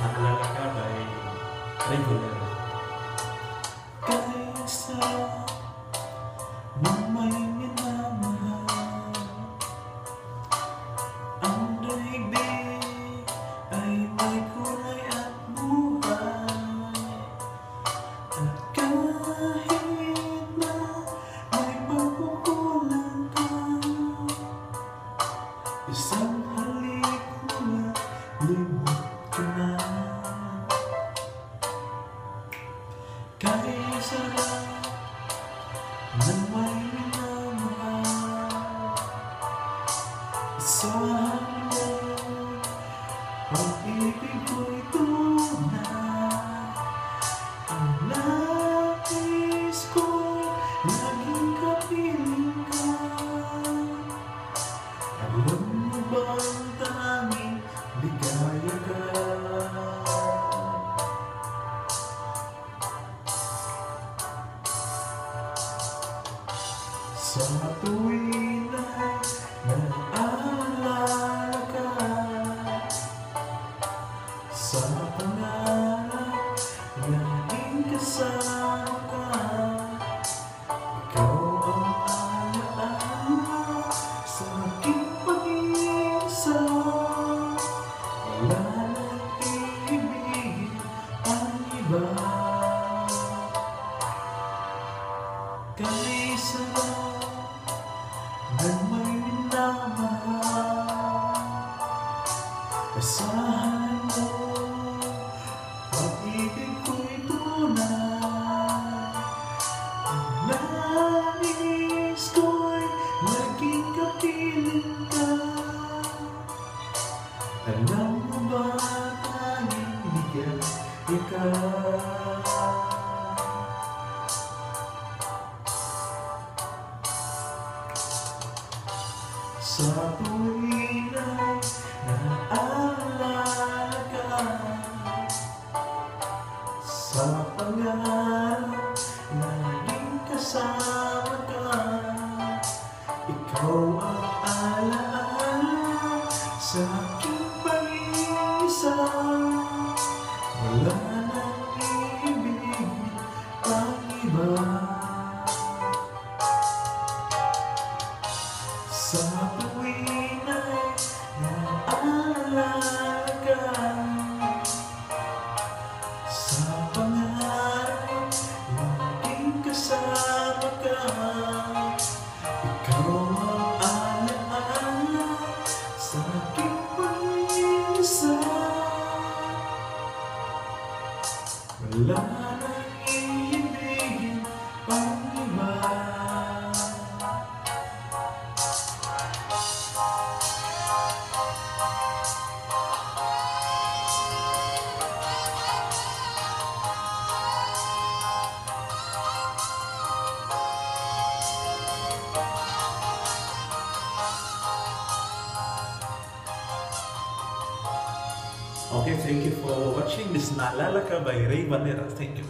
Naalala Ka by Regular. Kaysa nang may minamahal, ang daigdig ay may kulay at buhay. At kahit na may pagkukulang ka, isang halik mo lang, limot ka na. Kaysa nang may minamahal, isahan mo, pag-ibig ko'y tunay. Ang nais ko'y laging kapiling ka. Alam mo ba ang tanging ligaya ka? Sa tuwing ay naalala ka, sa pangarap laging kasama ka. Ikaw ang alaala sa aking pag-iisa. Wala nang ibigin ang iba. Kaysa nang may minamahal, asahan mo, pag-ibig ko'y tunay. Ang nais ko'y laging kapiling ka. Alam mo ba tanging ligaya ka? Sa tuwing ay naalala ka, sa pangarap laging kasama ka. Ikaw ang alaala sa aking pag-iisa. Wala nang ibigin ang iba. Sa tuwing ay naalala ka, sa pangarap laging kasama ka. Ikaw ang alaala sa aking pag-iisa. Wala nang ibigin pang iba. Okay, thank you for watching this Naalala Ka by Ray Valera. Thank you.